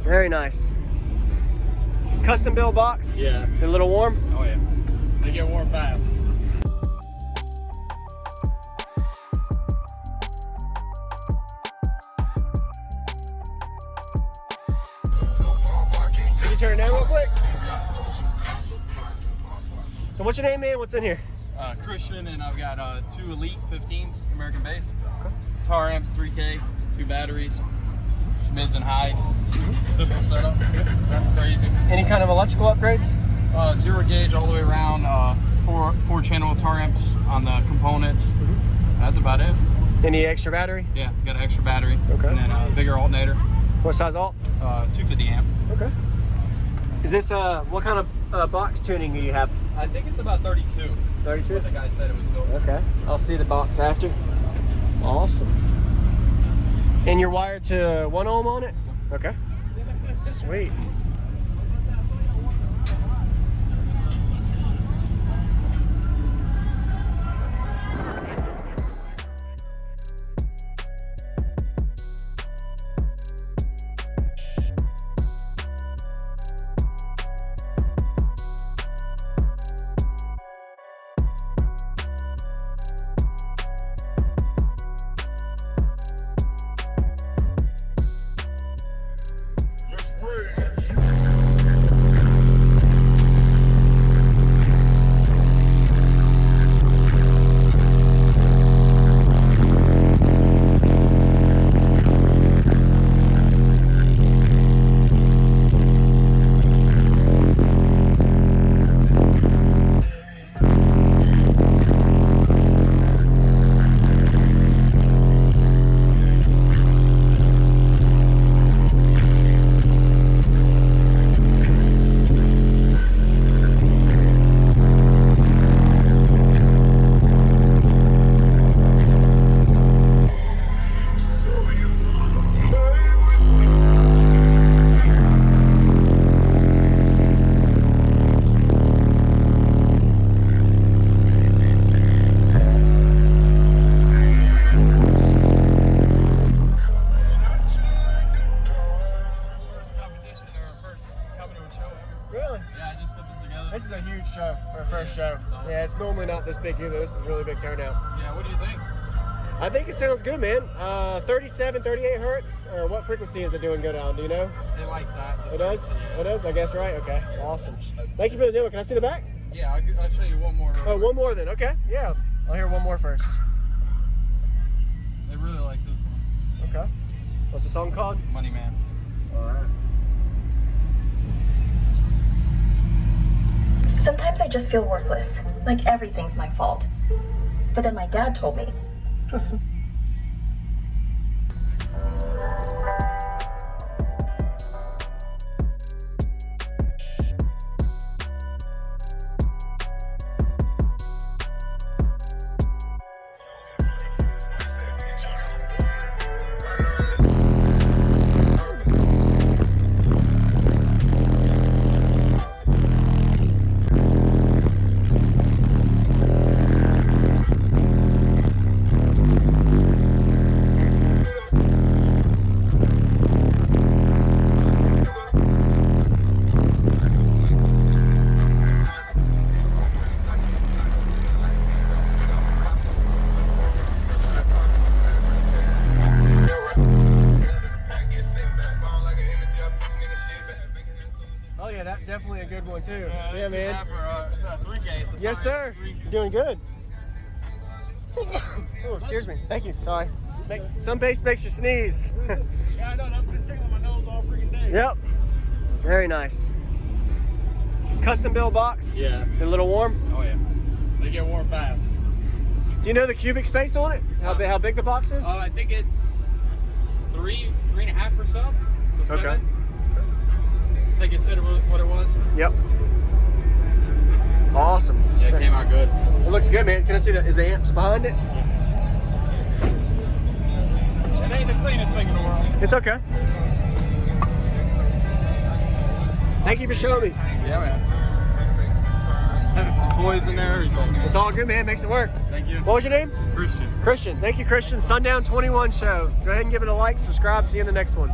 Very nice. Custom build box? Yeah. A little warm? Oh yeah. They get warm fast. Can you turn it down real quick? So what's your name, man? What's in here? Christian, and I've got 2 Elite 15s, American bass. Okay. Guitar amps, 3K, 2 batteries, mids and highs. Simple setup. Nothing crazy. Any kind of electrical upgrades? 0 gauge all the way around. 4 channel guitar amps on the components. That's about it. Any extra battery? Yeah, got an extra battery. Okay. And then a bigger alternator. What size alt? 250 amp. Okay. Is this what kind of box tuning do you have? I think it's about 32. 32? What the guy said it was built. Okay. I'll see the box after. Awesome. And you're wired to 1 ohm on it? Okay. Sweet. This is a huge show for a first show. Awesome. Yeah, it's normally not this big either. This is a really big turnout. Yeah, what do you think? I think it sounds good, man. 37, 38 hertz, or what frequency is it doing go down? Do you know? It likes that. It does? Yeah. It does? I guess, right? Okay, yeah. Awesome. Thank you for the demo. Can I see the back? Yeah, I'll show you one more. Oh, one more then. Okay, yeah. I'll hear one more first. It really likes this one. Okay. What's the song called? Money Man. All right. Sometimes I just feel worthless, like everything's my fault. But then my dad told me. Oh yeah, that's definitely a good one too. Yeah, man. For 3K. Yes, sir. You're doing good. Oh, excuse me. Thank you. Sorry. Some bass makes you sneeze. Yeah, I know. That's been tickling my nose all freaking day. Yep. Very nice. Custom build box. Yeah. A little warm. Oh yeah. They get warm fast. Do you know the cubic space on it? How big the box is? I think it's 3.5 or so. So 7. Okay. I think it said what it was. Yep. Awesome. Yeah, it came out good. It looks good, man. Can I see is the amps behind it? It ain't the cleanest thing in the world. It's okay. Thank you for showing me. Yeah, man. Some toys in there, everything. It's all good, man. Makes it work. Thank you. What was your name? Christian. Christian. Thank you, Christian. Sundown 21 show. Go ahead and give it a like, subscribe. See you in the next one.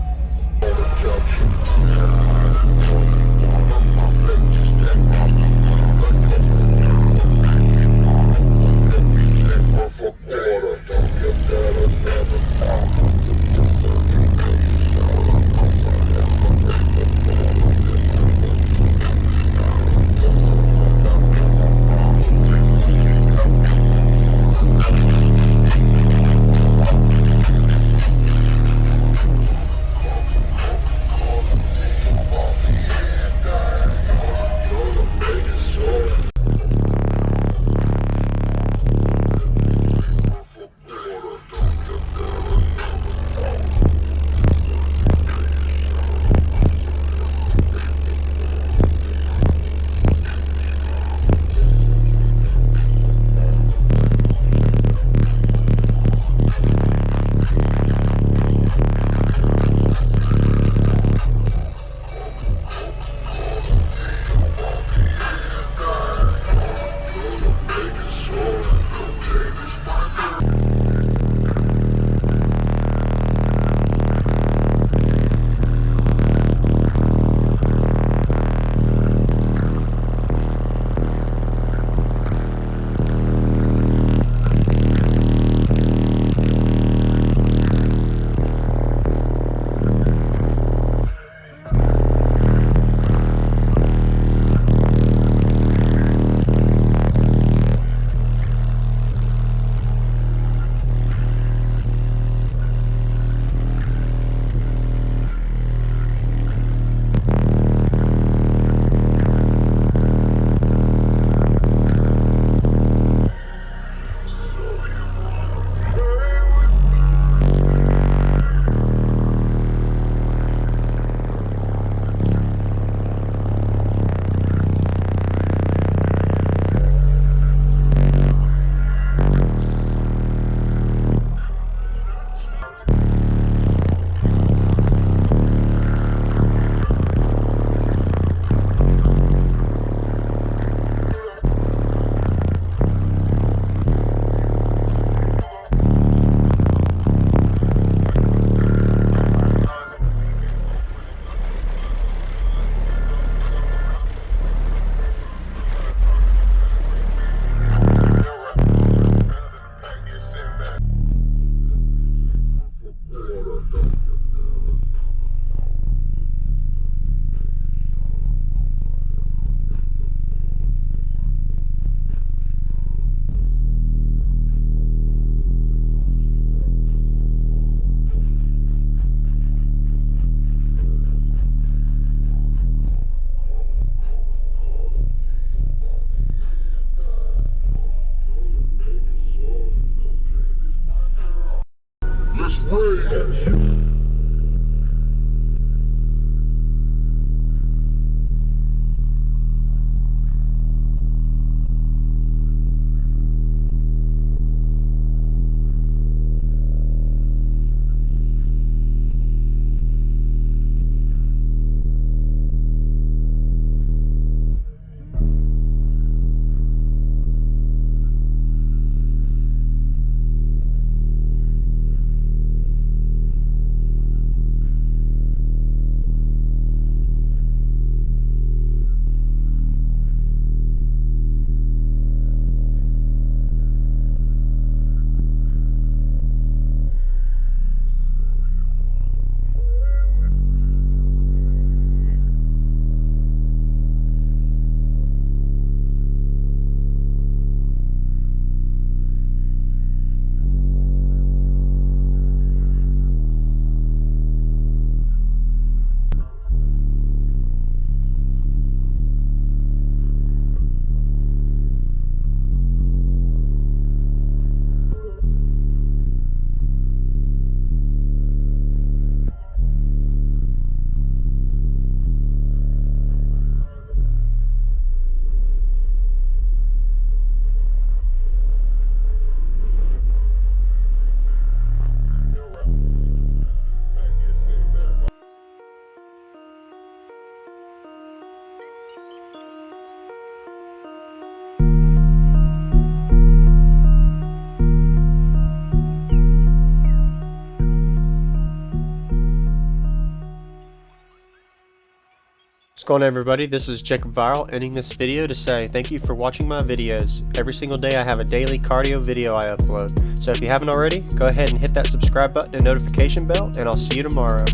What's going on, everybody? This is JacobViral, ending this video to say thank you for watching my videos. Every single day I have a daily cardio video I upload. So if you haven't already, go ahead and hit that subscribe button and notification bell, and I'll see you tomorrow.